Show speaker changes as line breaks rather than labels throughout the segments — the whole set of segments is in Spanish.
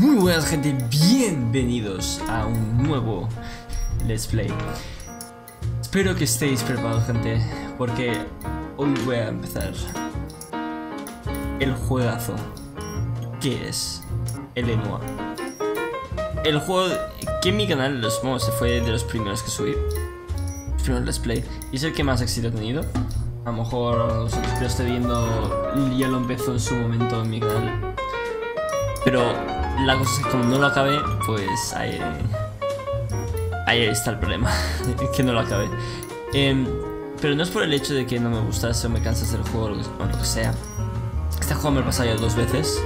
Muy buenas gente, bienvenidos a un nuevo Let's Play. Espero que estéis preparados gente, porque hoy voy a empezar el juegazo que es el Noire. El juego que en mi canal se fue de los primeros que subí, los primeros Let's Play, y es el que más éxito ha tenido. A lo mejor vosotros que lo esté viendo ya lo empezó en su momento en mi canal, pero la cosa es que como no lo acabé, pues ahí está el problema, que no lo acabé. Pero no es por el hecho de que no me gustase o me cansase del juego o lo que sea. Este juego me lo he pasado ya 2 veces,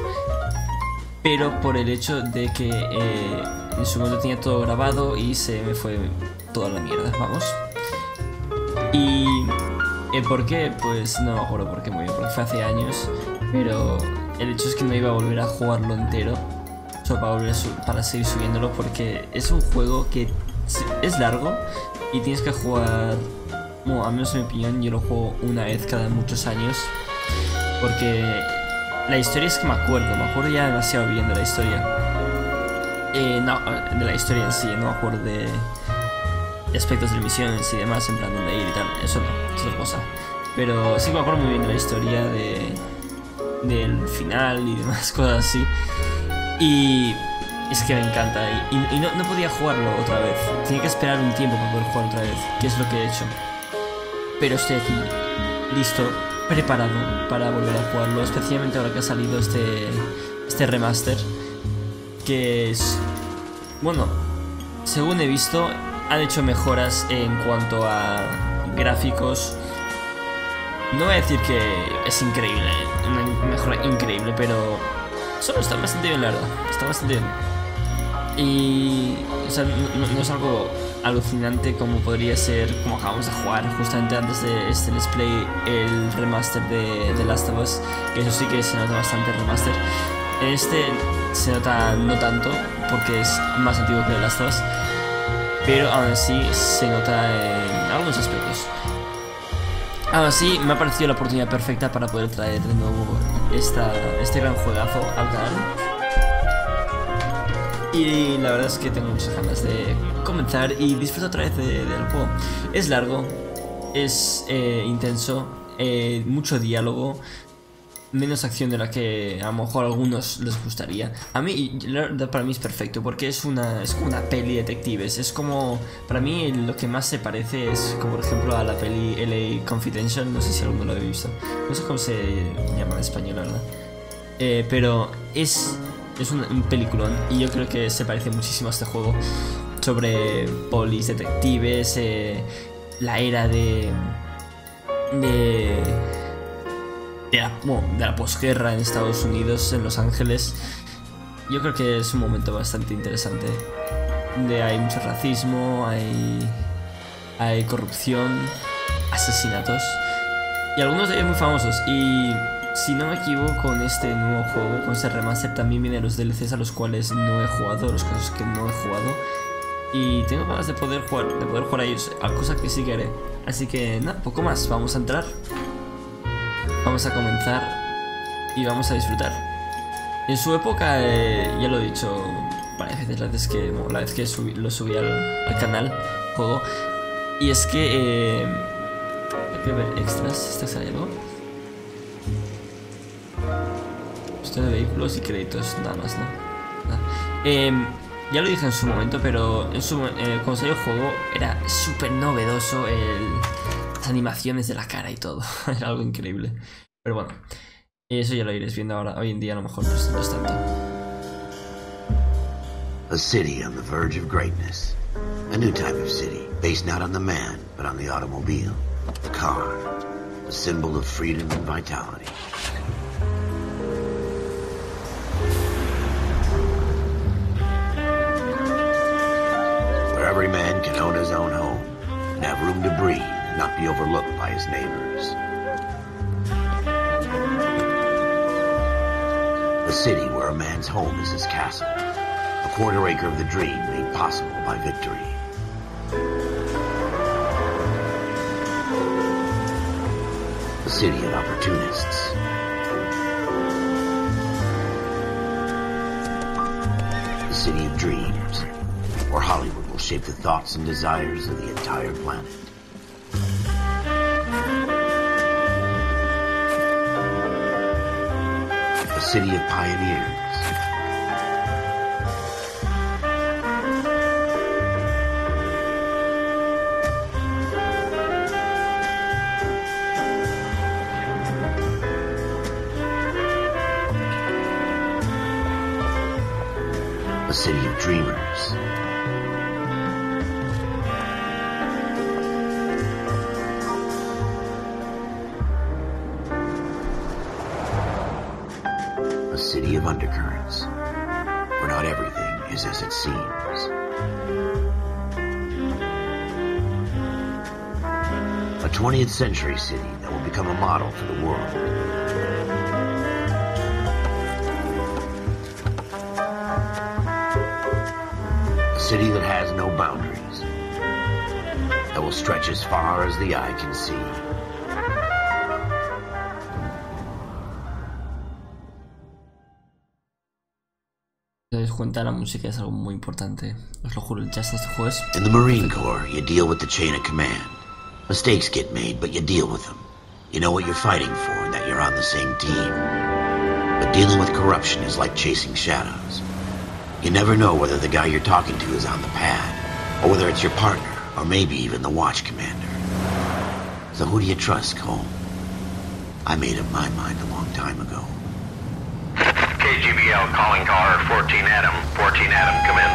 pero por el hecho de que en su momento tenía todo grabado y se me fue toda la mierda, vamos. Y ¿por qué? Pues no me acuerdo por qué muy bien, porque fue hace años, pero el hecho es que no iba a volver a jugarlo entero, solo para seguir subiéndolo, porque es un juego que es largo y tienes que jugar, bueno, al menos en mi opinión, yo lo juego una vez cada muchos años, porque la historia es que me acuerdo ya demasiado bien de la historia. No, de la historia en sí, no me acuerdo de aspectos de misiones y demás, en plan dónde ir y tal, eso no, es otra cosa. Pero sí que me acuerdo muy bien de la historia, del final y demás cosas así. Y es que me encanta y no podía jugarlo otra vez. Tenía que esperar un tiempo para poder jugar otra vez, que es lo que he hecho. Pero estoy aquí, listo, preparado para volver a jugarlo, especialmente ahora que ha salido este remaster, que es, bueno, según he visto, han hecho mejoras en cuanto a gráficos. No voy a decir que es increíble, una mejora increíble, pero solo está bastante bien, la verdad. Está bastante bien. Y o sea, no es algo alucinante como podría ser, como acabamos de jugar justamente antes de este Let's Play, el remaster de Last of Us, que eso sí que se nota bastante el remaster. En este se nota no tanto, porque es más antiguo que The Last of Us, pero aún así se nota en algunos aspectos. Aún así me ha parecido la oportunidad perfecta para poder traer de nuevo este gran juegazo al canal. Y la verdad es que tengo muchas ganas de comenzar y disfrutar otra vez del juego. Es largo, es intenso, mucho diálogo, menos acción de la que a lo mejor a algunos les gustaría. A mí, la verdad, para mí es perfecto, porque es como una peli de detectives. Es como, para mí lo que más se parece es como por ejemplo a la peli LA Confidential. No sé si alguno lo habéis visto, no sé cómo se llama en español, la verdad, pero es un peliculón y yo creo que se parece muchísimo a este juego, sobre polis, detectives, la era de la posguerra en Estados Unidos, en Los Ángeles. Yo creo que es un momento bastante interesante, donde hay mucho racismo, hay corrupción, asesinatos, y algunos de ellos muy famosos. Y si no me equivoco, con este nuevo juego, con este remaster, también vienen los DLCs a los cuales no he jugado, los cosas que no he jugado, y tengo ganas de poder jugar a ellos, a cosa que sí que haré. Así que nada, poco más, vamos a entrar. Vamos a comenzar y vamos a disfrutar. En su época, ya lo he dicho varias veces, la vez que lo subí al canal, juego. Y es que hay que ver extras, ¿está saliendo? Esto de vehículos y créditos, nada más, ¿no? Nada. Ya lo dije en su momento, pero cuando salió el juego era súper novedoso, las animaciones de la cara y todo. Era algo increíble. Pero bueno, eso ya lo iréis viendo ahora. Hoy en día a lo mejor no es tanto.
A city on the verge of greatness. A new type of city, based not on the man, but on the automobile. The car, a symbol of freedom and vitality. Where every man can own his own home and have room to breathe and not be overlooked by his neighbors. A city where a man's home is his castle, a quarter acre of the dream made possible by victory. A city of opportunists. city of dreams, where Hollywood will shape the thoughts and desires of the entire planet. A city of pioneers. A city of dreamers. A city of undercurrents, where not everything is as it seems. A 20th century city that will become a model for the world. A city that has no boundaries, that will stretch as far as the eye can see.
Te das cuenta, la música es algo muy importante. Os lo juro, el jazz en este juego es...
In the Marine Corps, you deal with the chain of command. Mistakes get made, but you deal with them. You know what you're fighting for and that you're on the same team. But dealing with corruption is like chasing shadows. You never know whether the guy you're talking to is on the pad, or whether it's your partner, or maybe even the watch commander. So who do you trust, Cole? I made up my mind a long time ago.
KGBL calling caller 14 Adam. 14 Adam, come in.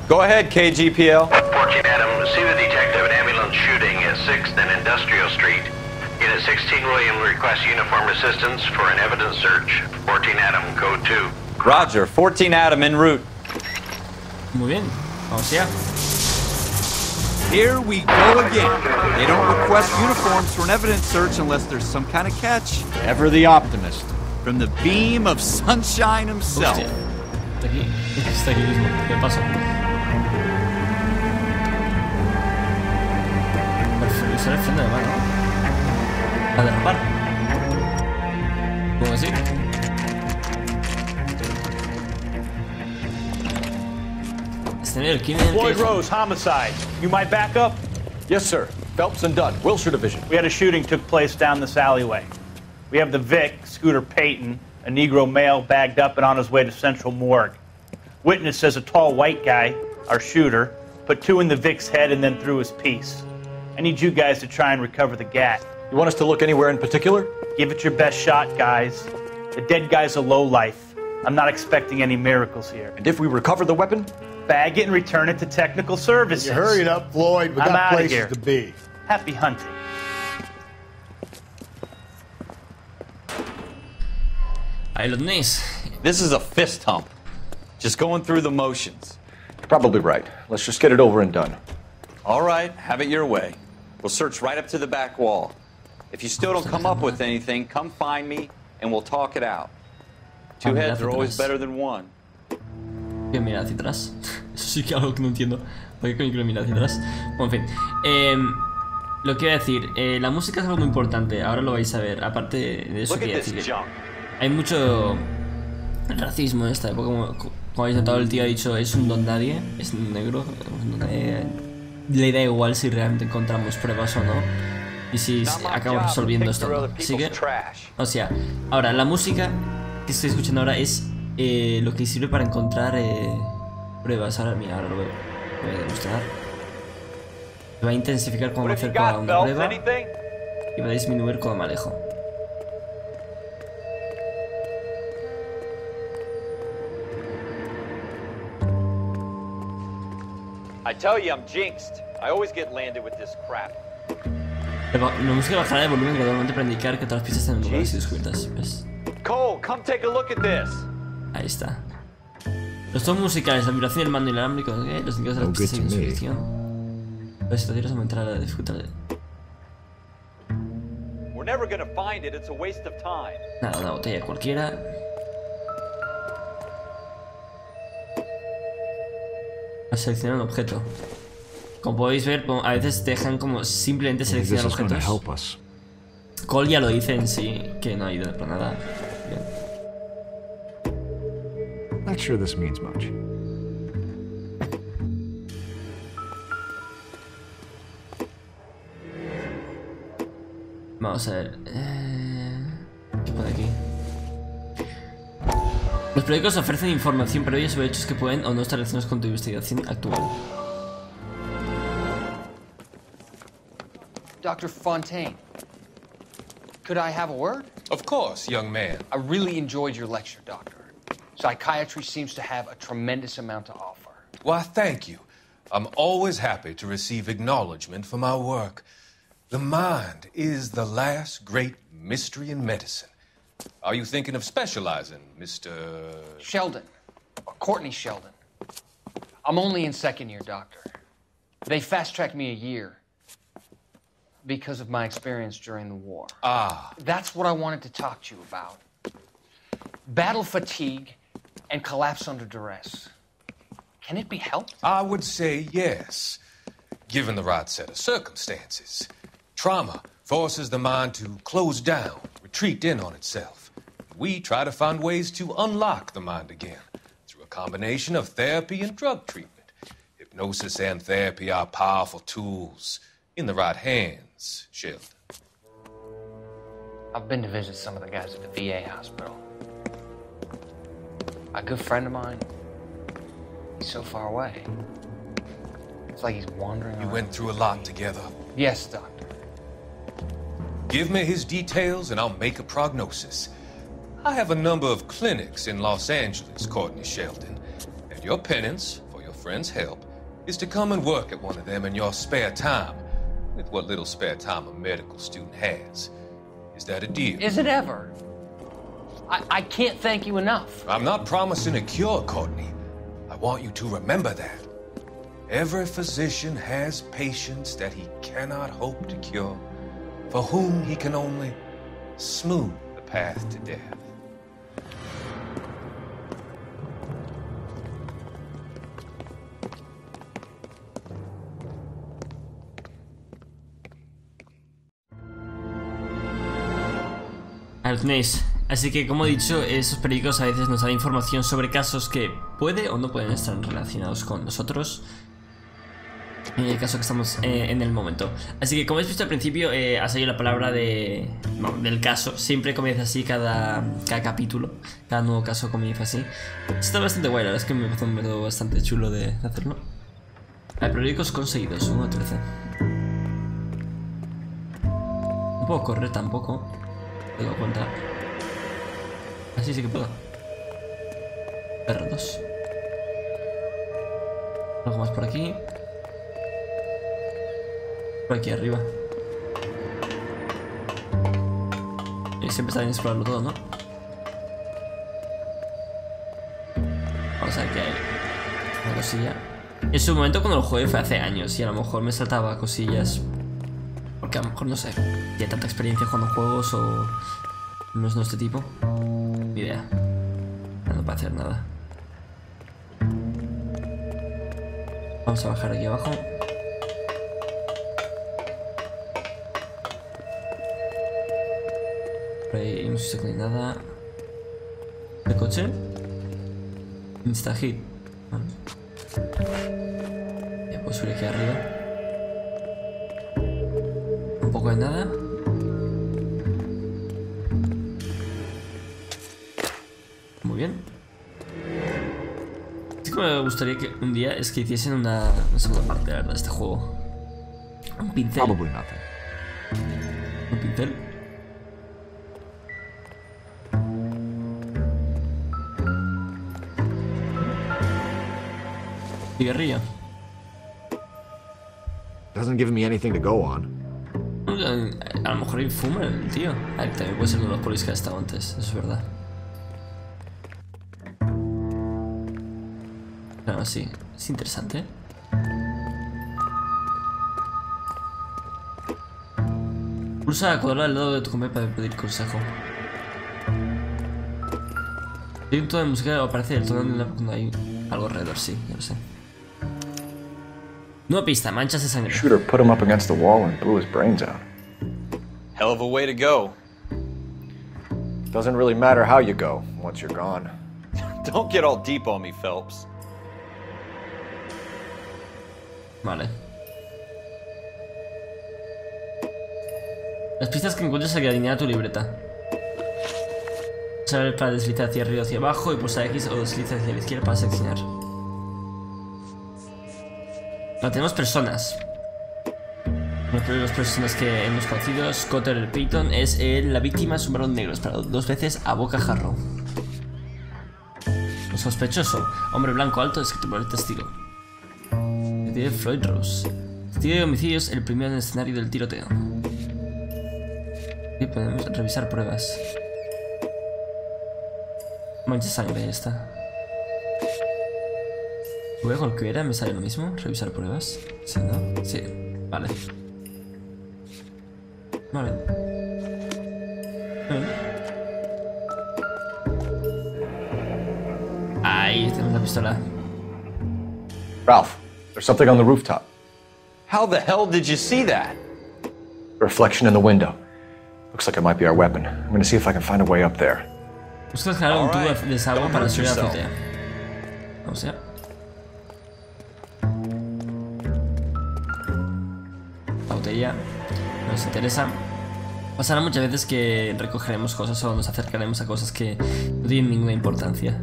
Go ahead, KGPL.
14 Adam, see the detective an ambulance shooting at 6th and Industrial Street. Unit 16 William requests uniform assistance for an evidence search. 14 Adam, code 2.
Roger, 14 Adam en route.
Muy bien, vamos allá.
Here we go again. They don't request uniforms for an evidence search unless there's some kind of catch. Ever the optimist. From the beam of sunshine himself.
Hostia, está aquí mismo. ¿Qué pasa? Perfecto, usar el freno de mano. A derrapar. ¿Cómo así?
Floyd Rose, homicide. You might back up?
Yes, sir. Phelps and Dunn, Wilshire Division.
We had a shooting took place down this alleyway. We have the Vic, Scooter Payton, a Negro male bagged up and on his way to Central Morgue. Witness says a tall white guy, our shooter, put 2 in the Vic's head and then threw his piece. I need you guys to try and recover the gat.
You want us to look anywhere in particular?
Give it your best shot, guys. The dead guy's a lowlife. I'm not expecting any miracles here.
And if we recover the weapon?
Bag it and return it to technical services.
You hurry it up, Floyd. We
I'm
got
outta
places
here.
to be.
Happy hunting.
Ahí lo tenéis.
This is a fist hump. Just going through the motions.
You're probably right. Let's just get it over and done.
All right, have it your way. We'll search right up to the back wall. If you still don't come up with anything, come find me and we'll talk it out. 2 heads are always better than one.
Quiero mirar hacia atrás. Eso sí que es algo que no entiendo. ¿Por qué coño quiero mirar hacia atrás? Bueno, en fin. Lo que iba a decir, la música es algo muy importante. Ahora lo vais a ver. Aparte de eso, quería decir. Hay mucho racismo en esta época. Como habéis notado, el tío ha dicho: es un don nadie, es un negro. Le da igual si realmente encontramos pruebas o no. Y si acabamos resolviendo esto. Así que, o sea, ahora la música que estoy escuchando ahora es lo que sirve para encontrar pruebas. Ahora, mira, ahora lo voy a demostrar. Va a intensificar cuando me acerco a una prueba y va a disminuir cuando me alejo.
I tell you, I'm jinxed. I always get landed with this crap.
La música bajará de volumen gradualmente para indicar que todas las pistas están lugares y descubiertas. ¿Ves?
Cole, come take a look at this.
Ahí está. Los tonos musicales, la vibración del mando inalámbrico, los indicadores de la pista de suscripción. Las situaciones aumentará la dificultad.
We're never gonna find it. It's a waste of time.
Nada, una botella cualquiera. A seleccionar un objeto. Como podéis ver, a veces dejan como simplemente seleccionar objetos. Cole ya lo dice en sí, que no ha ido por nada. Bien.
Not sure this means much.
Vamos a ver. ¿Qué pone aquí? Los periódicos ofrecen información previa sobre hechos que pueden o no estar relacionados con tu investigación actual.
Dr. Fontaine, could I have a word?
Of course, young man.
I really enjoyed your lecture, Doctor. Psychiatry seems to have a tremendous amount to offer.
Why, thank you. I'm always happy to receive acknowledgement for my work. The mind is the last great mystery in medicine. Are you thinking of specializing, Mr.
Sheldon, or Courtney Sheldon. I'm only in second year, Doctor. They fast-tracked me a year because of my experience during the war.
Ah.
That's what I wanted to talk to you about. Battle fatigue and collapse under duress. Can it be helped?
I would say yes, given the right set of circumstances. Trauma forces the mind to close down, retreat in on itself. We try to find ways to unlock the mind again through a combination of therapy and drug treatment. Hypnosis and therapy are powerful tools in the right hands, Sheldon.
I've been to visit some of the guys at the VA hospital. A good friend of mine, he's so far away. It's like he's wandering around.
You went through a lot together.
Yes, Doctor.
Give me his details and I'll make a prognosis. I have a number of clinics in Los Angeles, Courtney Sheldon, and your penance, for your friend's help, is to come and work at one of them in your spare time, with what little spare time a medical student has. Is that a deal?
Is it ever? I can't thank you enough.
I'm not promising a cure, Courtney. I want you to remember that. Every physician has patients that he cannot hope to cure, for whom he can only smooth the path to death.
Ahí lo tenéis. Así que, como he dicho, esos periódicos a veces nos dan información sobre casos que puede o no pueden estar relacionados con nosotros, en el caso que estamos en el momento. Así que, como habéis visto al principio, ha salido la palabra del caso. Siempre comienza así cada capítulo. Cada nuevo caso comienza así. Está bastante guay, la verdad es que me parece un método bastante chulo de hacerlo. Hay periódicos conseguidos, 1 a 13. No puedo correr tampoco. Me doy cuenta. Así sí que puedo. R2. Algo más por aquí. Por aquí arriba. Y siempre está bien explorarlo todo, ¿no? Vamos a ver qué hay. Una cosilla. En su momento cuando lo jugué fue hace años y a lo mejor me saltaba cosillas. Porque a lo mejor no sé. Ya tanta experiencia jugando juegos o no es de este tipo. Ni idea. No puedo hacer nada. Vamos a bajar aquí abajo. Por ahí no sé si hay nada. ¿De coche? Insta-hit. Ya puedo subir aquí arriba. Un poco de nada. Muy bien. Así que me gustaría que un día es que hiciesen una segunda parte, la verdad, de este juego. Un pincel.
Probably nothing.
Un pincel. Cigarrillo.
Doesn't give me anything to go on.
A lo mejor hay fuma el tío. Ah, también puede ser uno de los polis que ha estado antes, eso es verdad. Pero sí, es interesante. Pulsa a cuadrar al lado de tu compañero para pedir consejo. Hay un tono de música que aparece el tono cuando hay algo alrededor, sí, ya lo sé. Nueva pista, manchas de sangre.
Shooter put him up against the wall and blew his brains out.
Hell of a way to go.
Doesn't really matter how you go once you're gone.
Don't get all deep on me, Phelps.
Vale. Las pistas que encuentres hay que alinear tu libreta. Saber para deslizar hacia arriba o hacia abajo y pulsar X o deslizar hacia la izquierda para seleccionar. Ahora tenemos personas. Los primeros personas que hemos conocido, Scotter Payton, es la víctima, es un varón negro, disparado 2 veces a bocajarro. Un sospechoso, hombre blanco alto, descrito por el testigo. Detective Floyd Rose. Testigo de homicidios, el primero en el escenario del tiroteo. Y podemos revisar pruebas. Mancha sangre, ya está. Juego, ¿qué era? ¿Me sale lo mismo? ¿Revisar pruebas? Sí, ¿no? Sí, vale. Vale. Ahí tenemos la pistola.
Ralph, there's something on the rooftop.
How the hell did you see that?
A reflection in the window. Looks like it might be our weapon. I'm gonna see if I can find a way up there.
Busca escalar un tubo de desagüe para subir a la azotea. Vamos allá. La botella nos interesa. Pasará muchas veces que recogeremos cosas o nos acercaremos a cosas que no tienen ninguna importancia.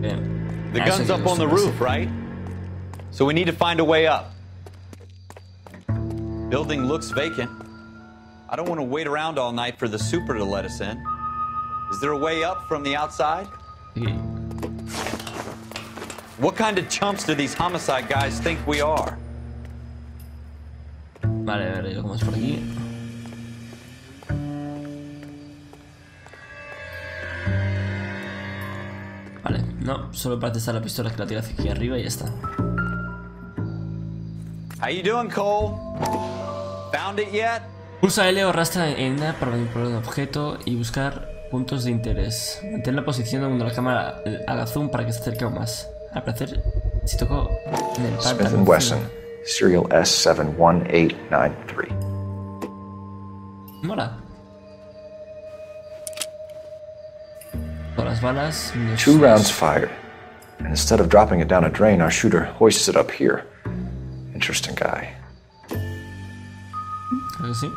The gun's up on the roof, right? So we need to find a way up. Building looks vacant. I don't want to wait around all night for the super to let us in. Is there a way up from the outside?
Sí.
What kind of chumps do these homicide guys think we are?
Vale, a ver, ¿cómo es por aquí? Vale, no, solo para testar la pistola que la tira hacia aquí arriba y ya está.
How you doing, Cole? Found it yet?
Pulsa L o arrastra en A para manipular un objeto y buscar puntos de interés. Mantén la posición donde la cámara haga zoom para que se acerque aún más. Al parecer, si toco en el par...
Smith & Wesson, serial S71893.
Mola. Todas las balas...
2 rounds fired. And instead of dropping it down a drain, our shooter hoists it up here. Interesting guy.
Creo que sí.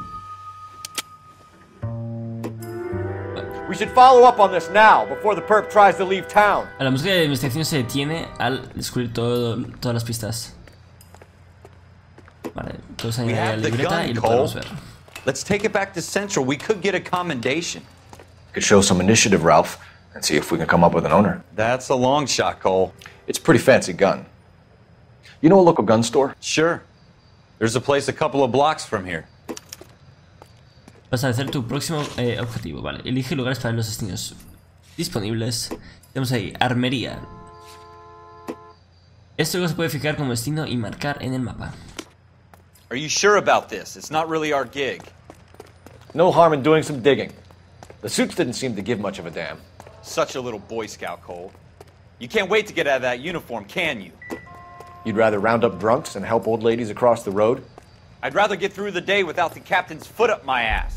We should follow up on this now, before the perp tries to leave town.
La música de investigación se detiene al descubrir todas las pistas. Vale, todos ahí en la libreta y lo podemos ver.
Let's take it back to Central. We could get a commendation.
Could show some initiative, Ralph, and see if we can come up with an owner.
That's a long shot, Cole.
It's a pretty fancy gun. You know a local gun store?
Sure. There's a place a couple of blocks from here.
Vas a hacer tu próximo objetivo, vale. Elige lugares para los destinos disponibles. Tenemos ahí, armería. Esto luego se puede fijar como destino y marcar en el mapa.
Are you sure about this? It's not really our gig.
No harm in doing some digging. The suits didn't seem to give much of a damn.
Such a little Boy Scout, Cole. You can't wait to get out of that uniform, can you?
You'd rather round up drunks and help old ladies across the road?
I'd rather get through the day without the captain's foot up my ass.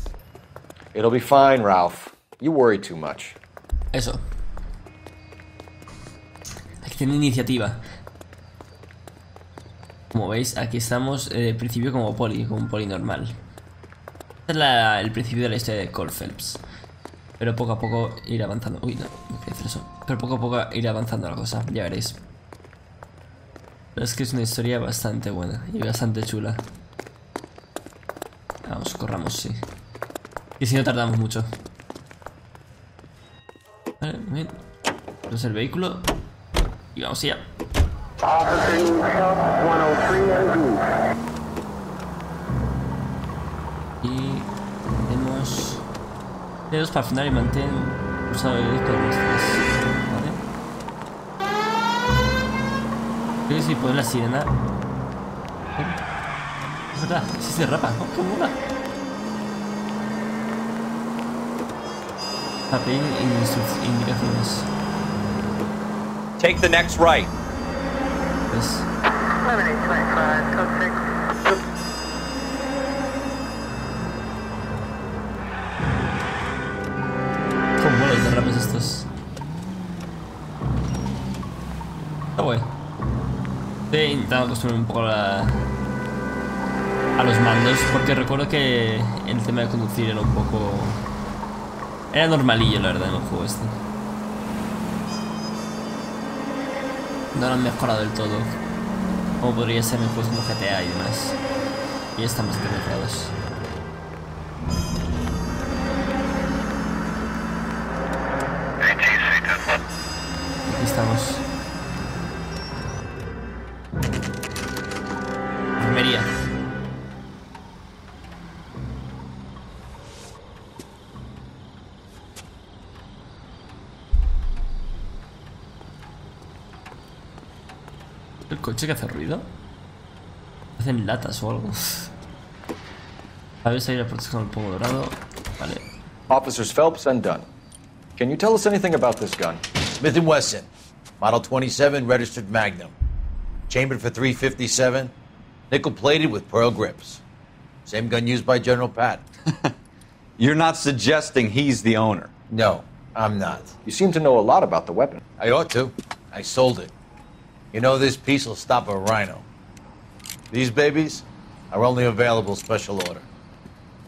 It'll be fine, Ralph. You worry too much.
Eso. Hay que tener iniciativa. Como veis, aquí estamos principio como un poli normal. Este es el principio de la historia de Cole Phelps. Pero poco a poco ir avanzando. Uy, no quería hacer eso. Pero poco a poco ir avanzando la cosa, ya veréis. Pero es que es una historia bastante buena y bastante chula. Vamos, corramos, sí. Y si no tardamos mucho. Vale, bien. Tenemos el vehículo. Y vamos allá. Y tenemos dedos para frenar y mantén pulsado el disco de nuestras. Vale. Creo que si poner la sirena. Es verdad, sí se derrapa. ¡Oh, qué mola! Para pedir indicaciones.
Take the next right.
Pues. ¿Cómo mola los derrapes estos? Está guay. Estoy intentando acostumbrarme un poco a los mandos, porque recuerdo que el tema de conducir era un poco... Era normalillo, la verdad, en el juego este. No lo han mejorado del todo, como podría ser en juegos como GTA y demás. Y están bastante mejorados. Aquí estamos. Enfermería. ¿El coche que hace ruido? Hacen latas o algo. A ver si hay la protección con el pomo dorado. Vale.
Officers Phelps and Dunn. Can you tell us anything about this gun?
Smith & Wesson, Model 27, registered Magnum. Chambered for .357, nickel-plated with pearl grips. Same gun used by General Patton.
You're not suggesting he's the owner?
No, I'm not.
You seem to know a lot about the weapon.
I ought to. I sold it. You know, this piece will stop a rhino. These babies are only available special order.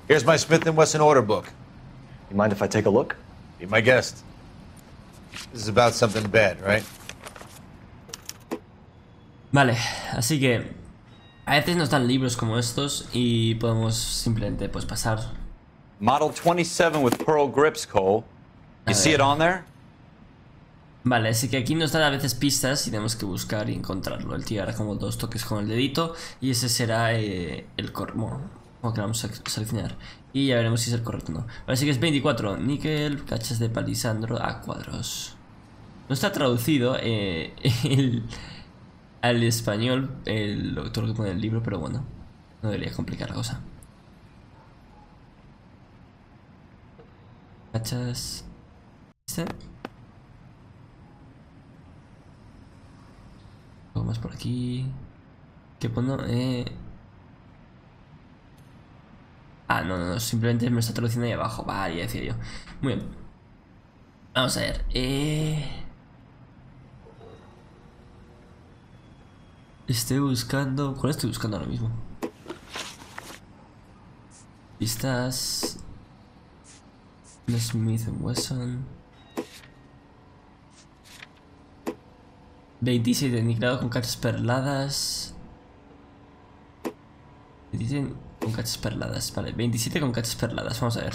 Here's my Smith & Wesson order book.
You mind if I take a look?
Be my guest. This is about something bad, right?
Vale, así que a veces nos dan libros como estos y podemos simplemente pues pasar.
Model 27 with pearl grips, Cole. You see it on there?
Vale, así que aquí nos dan a veces pistas y tenemos que buscar y encontrarlo. El tío hará como 2 toques con el dedito y ese será el correcto. Como que vamos a seleccionar. Y ya veremos si es el correcto o no. Vale, así que es 24. Níquel, cachas de palisandro a cuadros. No está traducido al español todo lo que pone en el libro, pero bueno, no debería complicar la cosa. Cachas. ¿Este? Algo más por aquí. ¿Qué pongo? No, simplemente me está traduciendo ahí abajo. Vale, ya decía yo. Muy bien. Vamos a ver. Estoy buscando... ¿Cuál estoy buscando ahora mismo? Pistas... Smith & Wesson... 27 niquelado con cachas perladas... 27 con cachas perladas, vale, 27 con cachas perladas, vamos a ver.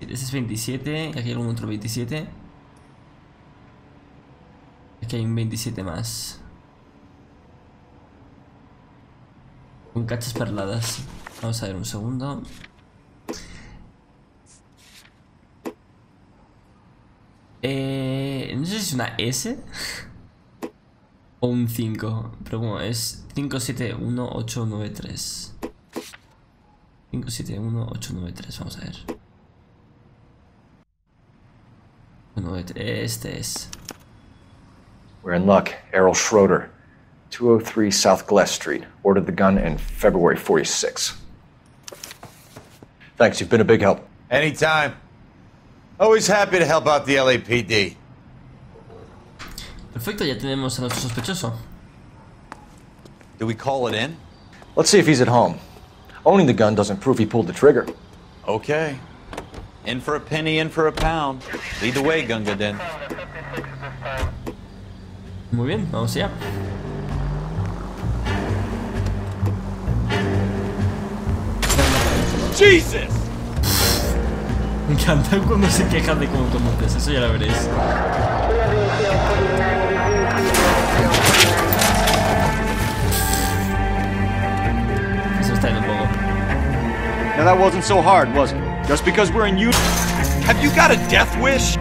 Este es 27, y aquí hay algún otro 27. Aquí hay un 27 más. Con cachas perladas. Vamos a ver un segundo. No sé si es una S o un 5, pero bueno, es 571893. 571893, vamos a ver. Este es.
We're in luck. Errol Schroeder, 203 South Glass Street. Ordered the gun in February 46. Thanks, you've been a big help.
Anytime. Always happy to help out the LAPD.
Perfecto, ya tenemos a nuestro sospechoso.
Do we call it in?
Let's see if he's at home. Owning the gun doesn't prove he pulled the trigger.
Okay. In for a penny, in for a pound. Lead the way, Gunga Din.
Muy bien, vamos allá.
Jesus!
Me encanta cuando se quejan de cómo conduces, eso ya lo veréis. Eso está en un poco.
Now that wasn't so hard, was it? Just because we're in Utah. Have you got a death wish?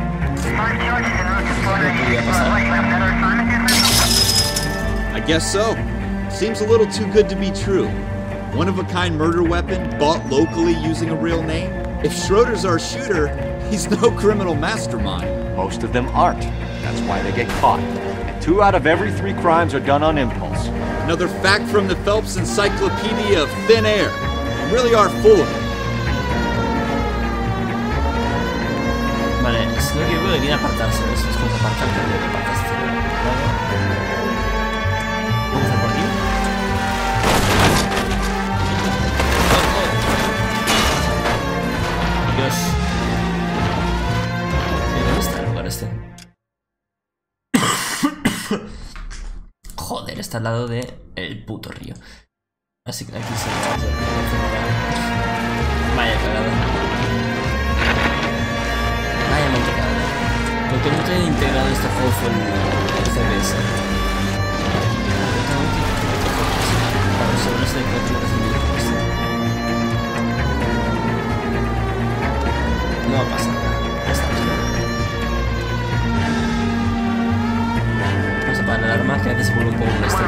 I guess so. Seems a little too good to be true. One-of-a-kind murder weapon bought locally using a real name? If Schroeder's our shooter, he's no criminal mastermind.
Most of them aren't. That's why they get caught. And 2 out of every 3 crimes are done on impulse.
Another fact from the Phelps Encyclopedia of Thin Air. You really are full of it.
Vale, si no quiero deberían apartarse, ¿ves? Es como apartar, pero deberían apartarse. ¿Vamos a empezar por aquí? Dios. ¿Dónde está el lugar este? Joder, está al lado de el puto río. Así que aquí se va a hacer. Vaya cagada. Vaya mente cagada. Lo que nunca he integrado en este juego fue el CBS. Para asegurarse de que no tengas un. No va a pasar nada. Ya estamos. Vamos a apagar el arma, que a veces se vuelve un poco molesto.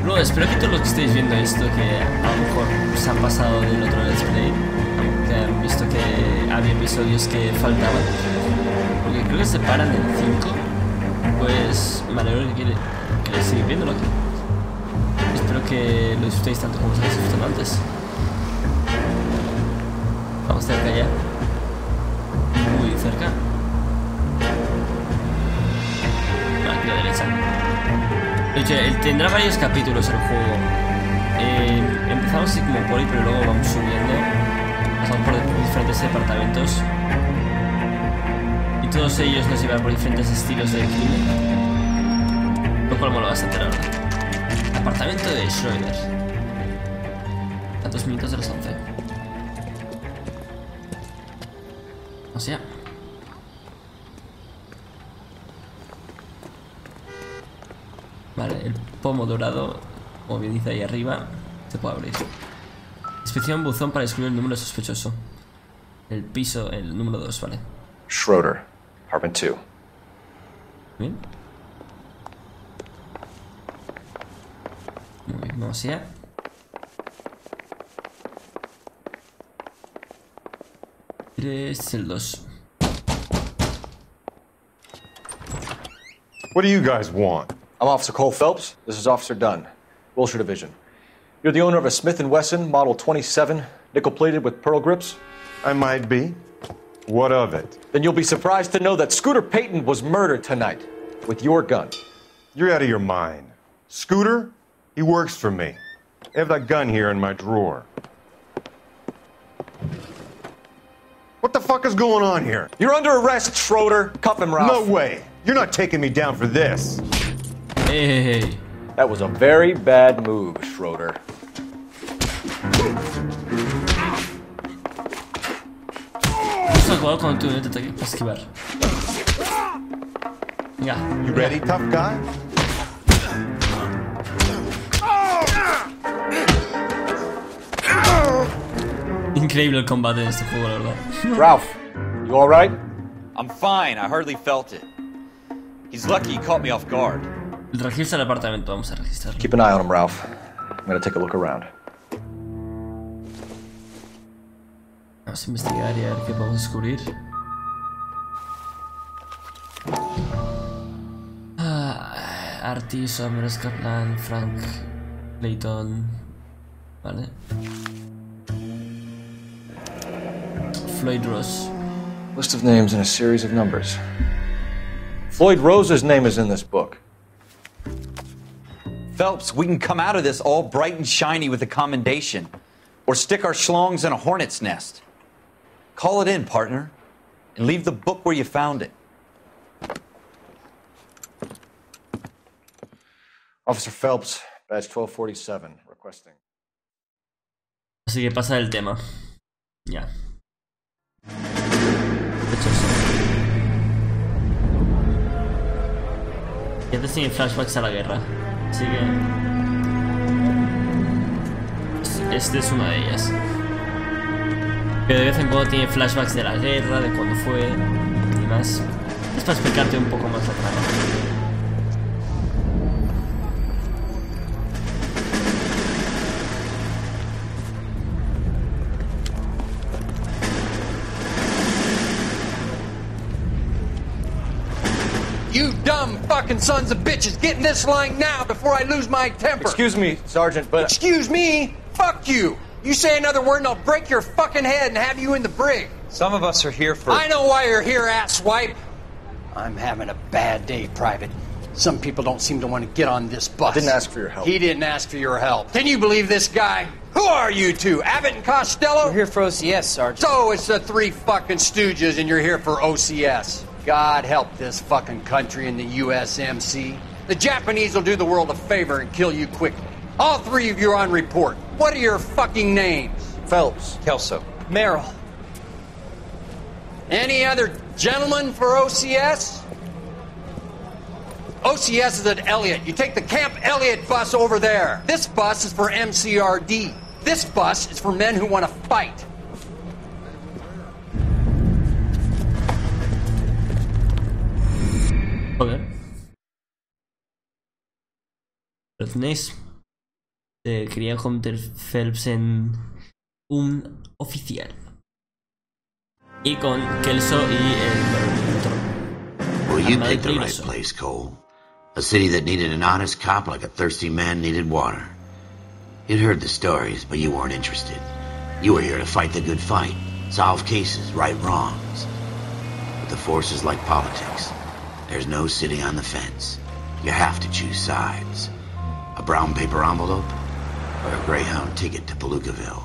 Luego, espero que todos los que estéis viendo esto, que a lo mejor se han pasado del otro let's play, que han visto que había episodios que faltaban, porque creo que se paran en 5, pues me alegro que queréis seguir viéndolo aquí. Espero que lo disfrutéis tanto como os habéis disfrutado antes. Vamos cerca ya. Muy cerca. Aquí a la derecha. De hecho, tendrá varios capítulos el juego. Empezamos así como por ahí, pero luego vamos subiendo. Pasamos por diferentes departamentos. Y todos ellos nos llevan por diferentes estilos de crimen. Lo cual mola bastante, la verdad. Apartamento de Schroeder. A 2 minutos de las 11. O sea. Vale, el pomo dorado, como bien dice ahí arriba, se puede abrir. Inspección buzón para descubrir el número sospechoso. El piso, el número 2, vale.
Schroeder, apartment 2.
Bien. Muy bien, vamos allá. Este es el 2.
What do you guys want?
I'm Officer Cole Phelps. This is Officer Dunn, Wilshire Division. You're the owner of a Smith & Wesson Model 27, nickel-plated with pearl grips?
I might be. What of it?
Then you'll be surprised to know that Scooter Payton was murdered tonight with your gun.
You're out of your mind. Scooter? He works for me. I have that gun here in my drawer. What the fuck is going on here?
You're under arrest, Schroeder. Cuff him, Ralph.
No way. You're not taking me down for this.
Hey.
That was a very bad move, Schroeder.
Cuando tú intentas esquivar. Venga.
You ready, tough guy?
Increíble el combate en este juego, la verdad.
Ralph, you all right?
I'm fine. I hardly felt it. He's lucky he caught me off guard.
Registra el apartamento, vamos a registrarlo.
Keep an eye on him, Ralph. I'm gonna take a look around.
Vamos a investigar y a ver qué podemos descubrir. Artie, Summers, Kaplan, Frank, Clayton. Vale. Floyd Rose.
List of names and a series of numbers. Floyd Rose's name is in this book.
Phelps, we can come out of this all bright and shiny with a commendation. Or stick our schlongs in a hornet's nest. Call it in, partner. And leave the book where you found it.
Officer Phelps, badge 1247, requesting.
Así que pasa el tema. Ya. Y antes tiene flashbacks a la guerra. Así que... Este es una de ellas. Pero de vez en cuando tiene flashbacks de la guerra, de cuando fue y más. Es para explicarte un poco más la trama.
You dumb fucking sons of bitches, get in this line now before I lose my temper.
Excuse me, Sergeant, but...
Excuse me? Fuck you. You say another word and I'll break your fucking head and have you in the brig.
Some of us are here for...
I know why you're here, asswipe.
I'm having a bad day, Private. Some people don't seem to want to get on this bus.
Didn't ask for your help.
He didn't ask for your help. Can you believe this guy? Who are you two? Abbott and Costello?
We're here for OCS, Sergeant.
So it's the three fucking stooges and you're here for OCS. God help this fucking country and the USMC. The Japanese will do the world a favor and kill you quickly. All three of you are on report. What are your fucking names?
Phelps.
Kelso.
Merrill.
Any other gentlemen for OCS? OCS is at Elliott. You take the Camp Elliott bus over there. This bus is for MCRD. This bus is for men who want to fight.
Joder. Lo tenéis. Quería convertir Phelps en un oficial. Y con Kelso y el otro.
Well, you picked the right place, Cole. A city that needed an honest cop like a thirsty man needed water. You'd heard the stories, but you weren't interested. You were here to fight the good fight, solve cases, right wrongs. But the force is like politics. There's no sitting on the fence. You have to choose sides. A brown paper envelope or a Greyhound ticket to Palookaville.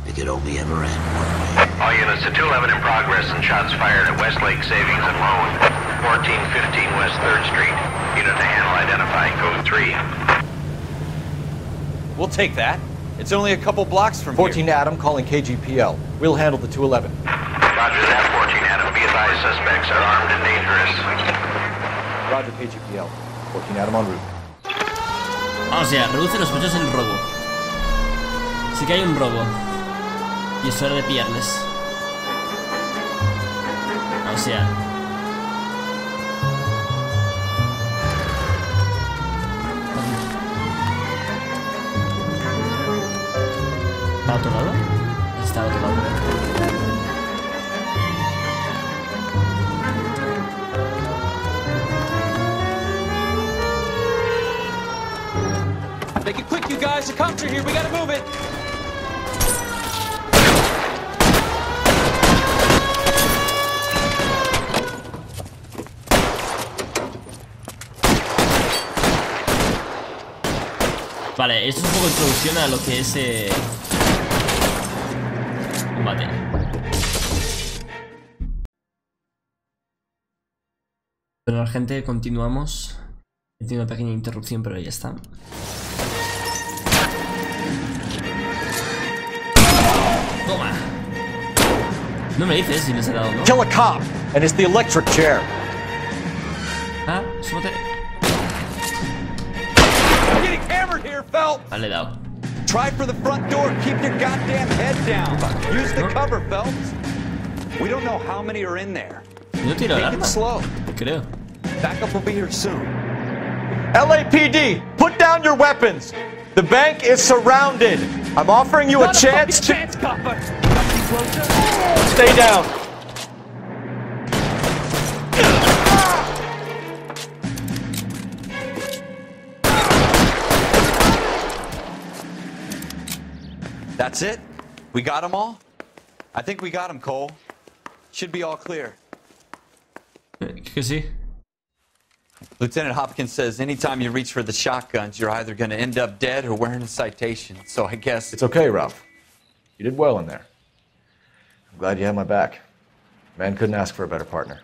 It could only ever end one way.
All units to 211 in progress and shots fired at Westlake Savings and Loan, 1415 West 3rd Street. Unit to handle identifying code 3.
We'll take that. It's only a couple blocks from
14
here.
Adam calling KGPL. We'll handle the 211.
Roger that, 14 Adam. Be advised, suspects are armed and dangerous.
Roger KGPL. 14 Adam en route.
O sea, reduce los sospechosos en robo. Sí que hay un robo. Y es hora de pillarles. O sea... ¿Está a otro lado? Está a otro lado.
Make it quick, you guys. The cops are here. We gotta move it.
Vale, esto es un poco de introducción a lo que es combate. Bueno, gente, continuamos. Tiene una pequeña interrupción, pero ya está. Toma. No me dices si les he dado, ¿no?
Kill a cop, and it's the electric chair.
Ah, súbete.
Getting hammered here, Phelps.
Vale, he dado.
Try for the front door. Keep your goddamn head down. Use the cover, Phelps. We don't know how many are in there.
No tiro el
Take it
arma.
slow.
Creo.
Backup will be here soon.
LAPD, put down your weapons. The bank is surrounded. I'm offering you a chance to... Stay down.
That's it? We got them all? I think we got them, Cole. Should be all clear.
Que sí.
Lieutenant Hopkins says anytime you reach for the shotguns, you're either going to end up dead or wearing a citation. So I guess...
It's okay, Ralph. You did well in there. I'm glad you had my back. Man couldn't ask for a better partner.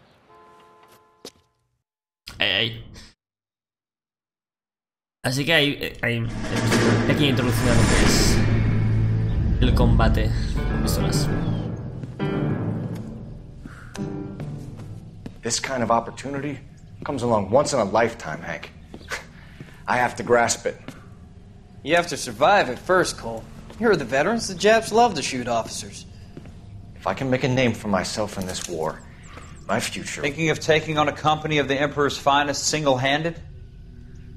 Hey. Así que hay pequeña introducción a lo que es el combate. Pistolas.
This kind of opportunity comes along once in a lifetime, Hank. I have to grasp it.
You have to survive at first, Cole. Here are the veterans. The Japs love to shoot officers.
If I can make a name for myself in this war, my future...
Thinking of taking on a company of the Emperor's finest single-handed?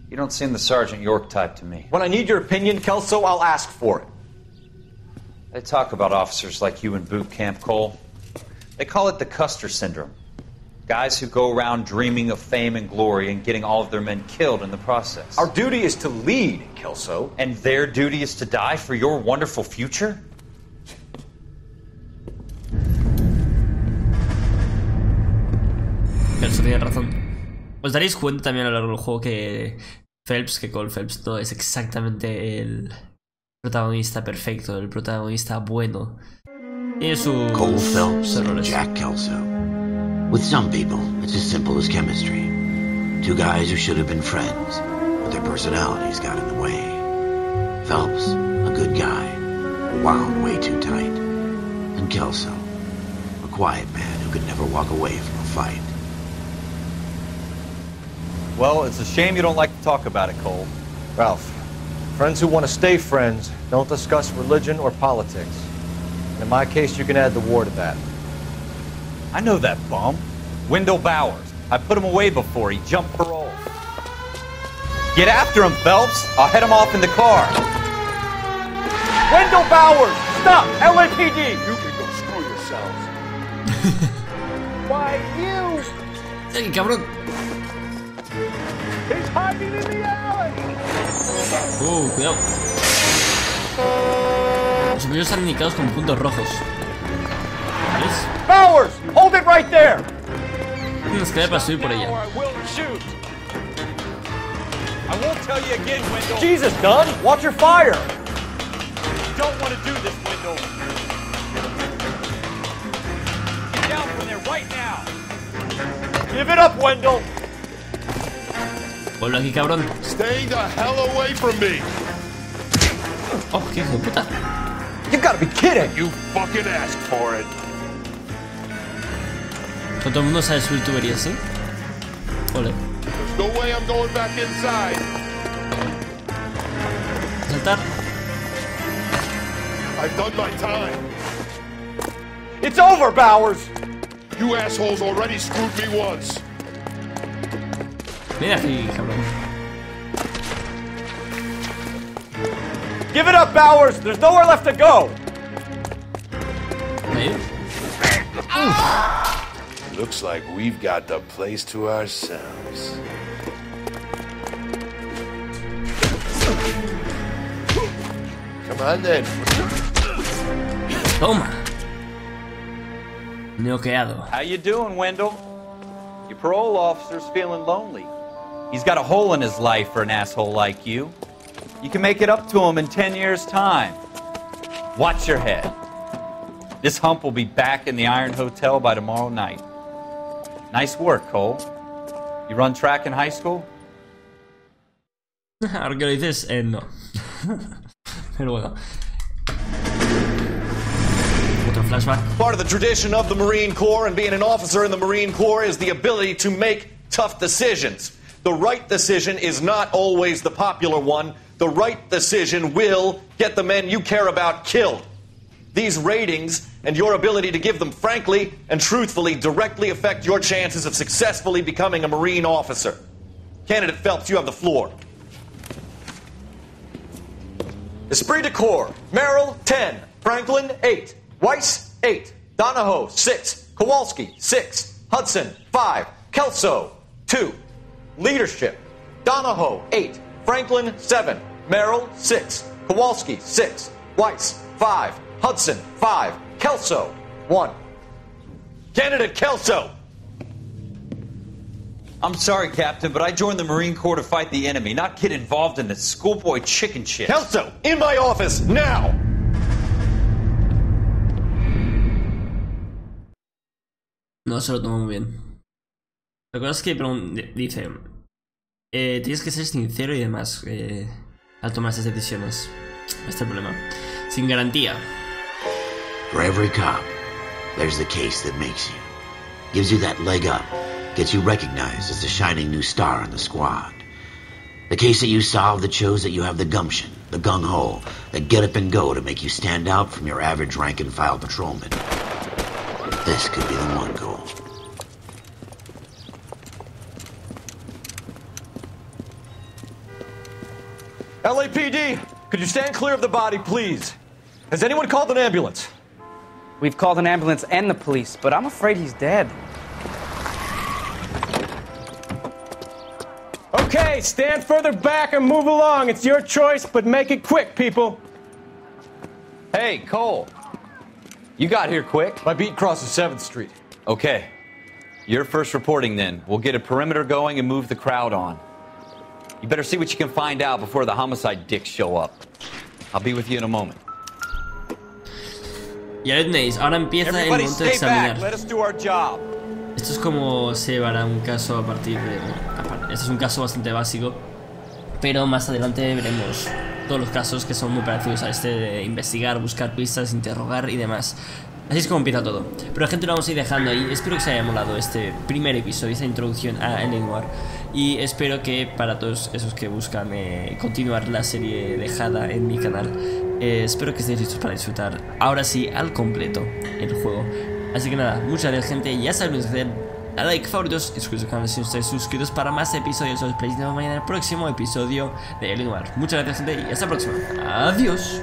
You don't seem the Sergeant York type to me.
When I need your opinion, Kelso, I'll ask for it.
They talk about officers like you in boot camp, Cole. They call it the Custer Syndrome. Guys who go around dreaming of fame and glory and getting all of their men killed in the process.
Our duty is to lead, Kelso.
And their duty is to die for your wonderful future?
Pero eso tiene razón. Os daréis cuenta también a lo largo del juego que Cole Phelps no es exactamente el protagonista perfecto, el protagonista bueno. Tiene sus
Cole Phelps and
errores.
Jack Kelso. With some people, it's as simple as chemistry. Two guys who should have been friends, but their personalities got in the way. Phelps, a good guy, wound way too tight. And Kelso, a quiet man who could never walk away from a fight.
Well, it's a shame you don't like to talk about it, Cole.
Ralph, friends who want to stay friends don't discuss religion or politics. And in my case, you can add the war to that.
I know that bum. Wendell Bowers. I put him away before. He jumped parole. Get after him, Phelps. I'll head him off in the car. Wendell Bowers! Stop! LAPD!
You can go screw yourselves. Why, you...
¡Ey, cabrón!
He's hiding in the alley!
Cuidado. Los enemigos están indicados con puntos rojos. ¿Ves?
Bowers! Hold it right there!
Tienes que ver para subir por ella.
Or I will shoot.
I won't tell you again, Wendell. Jesus, Dunn! Watch your fire!
You don't want to do this, Wendell. Get down from there right now.
Give it up, Wendell!
Vuelve aquí, cabrón.
Stay the hell away from me.
Oh, qué hijo de puta.
You gotta be kidding!
You fucking asked for it.
Todo el mundo sabe subir tuberías, ¿sí? Ole.
There's no way I'm going back inside.
Saltar.
I've done my time.
It's over, Bowers!
You assholes already screwed me once.
Mira aquí, cabrón.
Give it up, Bowers! There's nowhere left to go!
Ahí.
Looks like we've got the place to ourselves. Come on then.
Toma. Noqueado.
How you doing, Wendell? Your parole officer's feeling lonely. He's got a hole in his life for an asshole like you. You can make it up to him in 10 years' time. Watch your head. This hump will be back in the Iron Hotel by tomorrow night. Nice work, Cole. You run track in high school?
Ahora que lo dices, no. Pero bueno. Otro flashback.
Part of the tradition of the Marine Corps and being an officer in the Marine Corps is the ability to make tough decisions. The right decision is not always the popular one. The right decision will get the men you care about killed. These ratings and your ability to give them frankly and truthfully directly affect your chances of successfully becoming a Marine officer. Candidate Phelps, you have the floor. Esprit de Corps, Merrill, 10. Franklin, 8. Weiss, 8. Donahoe, 6. Kowalski, 6. Hudson, 5. Kelso, 2. Leadership, Donahoe, 8. Franklin, 7. Merrill, 6. Kowalski, 6. Weiss, 5. Hudson, 5. Kelso, 1. Candidate Kelso!
I'm sorry, Captain, but I joined the Marine Corps to fight the enemy, not get involved in this schoolboy chicken shit.
Kelso, in my office, now!
No se lo tomó muy bien. La cosa es que dice: tienes que ser sincero y demás al tomar esas decisiones. Este es el problema. Sin garantía.
For every cop, there's the case that makes you. Gives you that leg up. Gets you recognized as the shining new star in the squad. The case that you solve that shows that you have the gumption, the gung-ho, that get up and go to make you stand out from your average rank-and-file patrolman. This could be the one goal.
LAPD, could you stand clear of the body, please? Has anyone called an ambulance?
We've called an ambulance and the police, but I'm afraid he's dead.
Okay, stand further back and move along. It's your choice, but make it quick, people.
Hey, Cole. You got here quick.
My beat crosses 7th Street.
Okay.
You're first reporting then. We'll get a perimeter going and move the crowd on. You better see what you can find out before the homicide dicks show up. I'll be with you in a moment.
Ya tenéis, ahora empieza el momento de examinar. Esto es como se llevará un caso a partir de... Este es un caso bastante básico, pero más adelante veremos todos los casos que son muy parecidos a este de investigar, buscar pistas, interrogar y demás. Así es como empieza todo. Pero gente, lo vamos a ir dejando ahí. Espero que os haya molado este primer episodio, esta introducción a Noire. Y espero que para todos esos que buscan continuar la serie dejada en mi canal, espero que estéis listos para disfrutar ahora sí al completo el juego. Así que nada, muchas gracias gente. Ya sabéis hacer a like, favoritos y suscribiros al canal si no estáis suscritos para más episodios. Os veis mañana en el próximo episodio de Noire. Muchas gracias gente y hasta la próxima. Adiós.